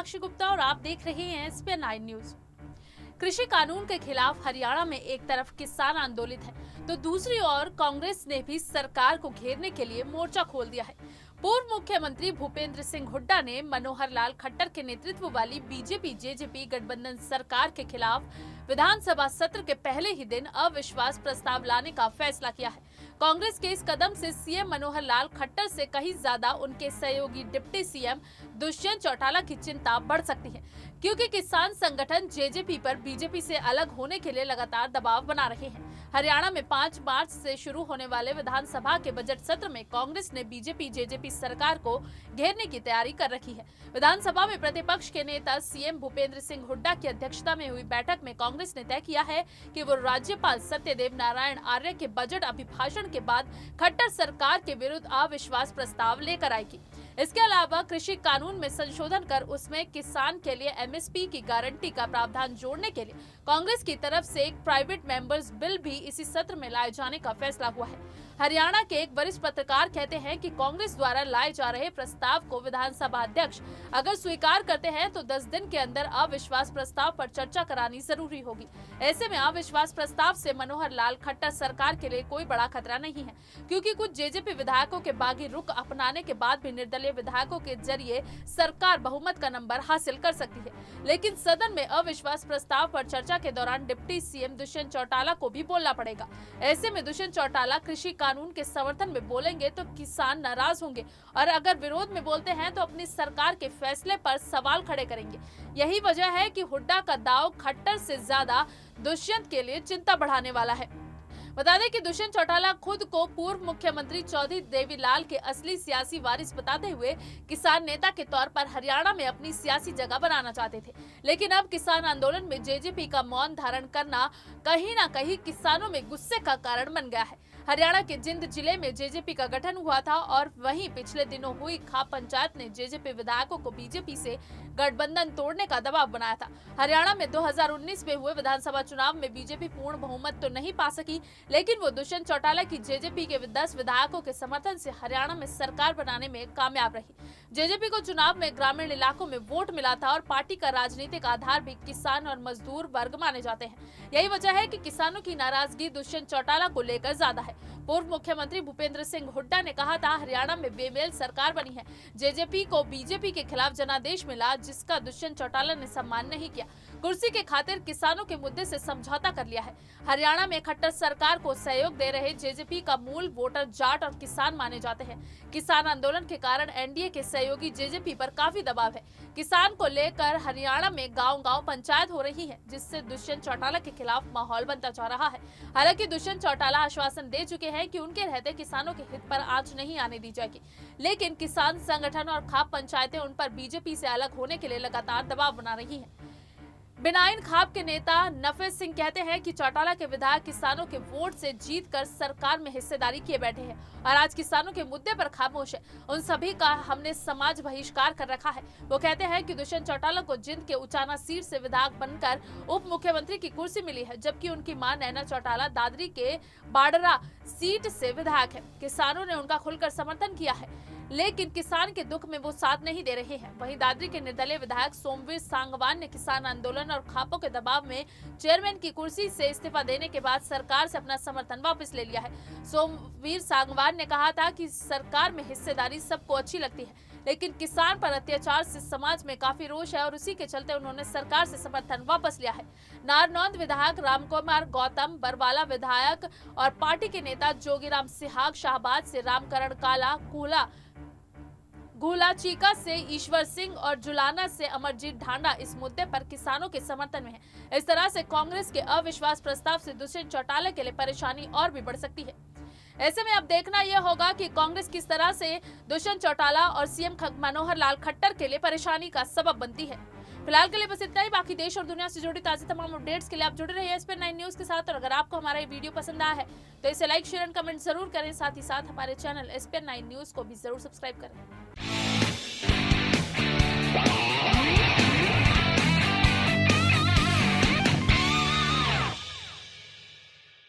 साक्षी गुप्ता और आप देख रहे हैं एसपीएन 9 न्यूज। कृषि कानून के खिलाफ हरियाणा में एक तरफ किसान आंदोलित है तो दूसरी ओर कांग्रेस ने भी सरकार को घेरने के लिए मोर्चा खोल दिया है। पूर्व मुख्यमंत्री भूपेंद्र सिंह हुड्डा ने मनोहर लाल खट्टर के नेतृत्व वाली बीजेपी जेजेपी गठबंधन सरकार के खिलाफ विधानसभा सत्र के पहले ही दिन अविश्वास प्रस्ताव लाने का फैसला किया है। कांग्रेस के इस कदम से सीएम मनोहर लाल खट्टर से कहीं ज्यादा उनके सहयोगी डिप्टी सीएम दुष्यंत चौटाला की चिंता बढ़ सकती है, क्योंकि किसान संगठन जेजेपी पर बीजेपी से अलग होने के लिए लगातार दबाव बना रहे हैं। हरियाणा में 5 मार्च से शुरू होने वाले विधानसभा के बजट सत्र में कांग्रेस ने बीजेपी जेजेपी सरकार को घेरने की तैयारी कर रखी है। विधानसभा में प्रतिपक्ष के नेता सीएम भूपेंद्र सिंह हुड्डा की अध्यक्षता में हुई बैठक में कांग्रेस ने तय किया है कि वो राज्यपाल सत्यदेव नारायण आर्य के बजट अभिभाषण के बाद खट्टर सरकार के विरुद्ध अविश्वास प्रस्ताव लेकर आएगी। इसके अलावा कृषि कानून में संशोधन कर उसमें किसान के लिए एमएसपी की गारंटी का प्रावधान जोड़ने के लिए कांग्रेस की तरफ से एक प्राइवेट मेंबर्स बिल भी इसी सत्र में लाए जाने का फैसला हुआ है। हरियाणा के एक वरिष्ठ पत्रकार कहते हैं कि कांग्रेस द्वारा लाए जा रहे प्रस्ताव को विधानसभा अध्यक्ष अगर स्वीकार करते हैं तो 10 दिन के अंदर अविश्वास प्रस्ताव पर चर्चा करानी जरूरी होगी। ऐसे में अविश्वास प्रस्ताव से मनोहर लाल खट्टर सरकार के लिए कोई बड़ा खतरा नहीं है, क्योंकि कुछ जेजेपी विधायकों के बागी रुख अपनाने के बाद भी निर्दलीय विधायकों के जरिए सरकार बहुमत का नंबर हासिल कर सकती है। लेकिन सदन में अविश्वास प्रस्ताव पर चर्चा के दौरान डिप्टी सीएम दुष्यंत चौटाला को भी बोलना पड़ेगा। ऐसे में दुष्यंत चौटाला कृषि कानून के समर्थन में बोलेंगे तो किसान नाराज होंगे और अगर विरोध में बोलते हैं तो अपनी सरकार के फैसले पर सवाल खड़े करेंगे। यही वजह है कि हुड्डा का दाव खट्टर से ज्यादा दुष्यंत के लिए चिंता बढ़ाने वाला है। बता दें कि दुष्यंत चौटाला खुद को पूर्व मुख्यमंत्री चौधरी देवीलाल के असली सियासी वारिस बताते हुए किसान नेता के तौर पर हरियाणा में अपनी सियासी जगह बनाना चाहते थे, लेकिन अब किसान आंदोलन में जेजेपी का मौन धारण करना कहीं न कहीं किसानों में गुस्से का कारण बन गया है। हरियाणा के जिंद जिले में जेजेपी का गठन हुआ था और वहीं पिछले दिनों हुई खाप पंचायत ने जेजेपी विधायकों को बीजेपी से गठबंधन तोड़ने का दबाव बनाया था। हरियाणा में 2019 में हुए विधानसभा चुनाव में बीजेपी पूर्ण बहुमत तो नहीं पा सकी, लेकिन वो दुष्यंत चौटाला की जेजेपी के 10 विधायकों के समर्थन से हरियाणा में सरकार बनाने में कामयाब रही। जेजेपी को चुनाव में ग्रामीण इलाकों में वोट मिला था और पार्टी का राजनीतिक आधार भी किसान और मजदूर वर्ग माने जाते हैं। यही वजह है कि किसानों की नाराजगी दुष्यंत चौटाला को लेकर ज्यादा है। पूर्व मुख्यमंत्री भूपेंद्र सिंह हुड्डा ने कहा था, हरियाणा में बेमेल सरकार बनी है। जेजेपी को बीजेपी के खिलाफ जनादेश मिला, जिसका दुष्यंत चौटाला ने सम्मान नहीं किया। कुर्सी के खातिर किसानों के मुद्दे से समझौता कर लिया है। हरियाणा में खट्टर सरकार को सहयोग दे रहे जेजेपी का मूल वोटर जाट और किसान माने जाते हैं। किसान आंदोलन के कारण एनडीए के सहयोगी जेजेपी पर काफी दबाव है। किसान को लेकर हरियाणा में गांव-गांव पंचायत हो रही है, जिससे दुष्यंत चौटाला के खिलाफ माहौल बनता जा रहा है। हालांकि दुष्यंत चौटाला आश्वासन दे चुके हैं कि उनके रहते किसानों के हित पर आंच नहीं आने दी जाएगी, लेकिन किसान संगठन और खाप पंचायतें उन पर बीजेपी से अलग होने के लिए लगातार दबाव बना रही हैं। बिनाइन खाप के नेता नफे सिंह कहते हैं कि चौटाला के विधायक किसानों के वोट से जीतकर सरकार में हिस्सेदारी किए बैठे हैं और आज किसानों के मुद्दे पर खामोश है। उन सभी का हमने समाज बहिष्कार कर रखा है। वो कहते हैं कि दुष्यंत चौटाला को जिंद के उचाना सीट से विधायक बनकर उप मुख्यमंत्री की कुर्सी मिली है, जबकि उनकी मां नैना चौटाला दादरी के बाडरा सीट से विधायक है। किसानों ने उनका खुलकर समर्थन किया है, लेकिन किसान के दुख में वो साथ नहीं दे रहे हैं। वहीं दादरी के निर्दलीय विधायक सोमवीर सांगवान ने किसान आंदोलन और खापों के दबाव में चेयरमैन की कुर्सी से इस्तीफा देने के बाद सरकार से अपना समर्थन वापस ले लिया है। सोमवीर सांगवान ने कहा था कि सरकार में हिस्सेदारी सबको अच्छी लगती है, लेकिन किसान पर अत्याचार से समाज में काफी रोष है और उसी के चलते उन्होंने सरकार से समर्थन वापस लिया है। नारनौंद विधायक रामकुमार गौतम, बरवाला विधायक और पार्टी के नेता जोगीराम सिहाग, शाहबाद से रामकरण काला, गुला चीका से ईश्वर सिंह और जुलाना से अमरजीत ढांडा इस मुद्दे पर किसानों के समर्थन में है। इस तरह से कांग्रेस के अविश्वास प्रस्ताव से दुष्यंत चौटाला के लिए परेशानी और भी बढ़ सकती है। ऐसे में अब देखना यह होगा कि कांग्रेस किस तरह से दुष्यंत चौटाला और सीएम मनोहर लाल खट्टर के लिए परेशानी का सबब बनती है। फिलहाल के लिए बस इतना ही। बाकी देश और दुनिया से जुड़ी ताज़ा तमाम अपडेट्स के लिए आप जुड़े रहिए एसपीएन 9 न्यूज के साथ। और अगर आपको हमारा ये वीडियो पसंद आया है तो इसे लाइक, शेयर एंड कमेंट जरूर करें। साथ ही साथ हमारे चैनल एसपीएन 9 न्यूज को भी जरूर सब्सक्राइब करें।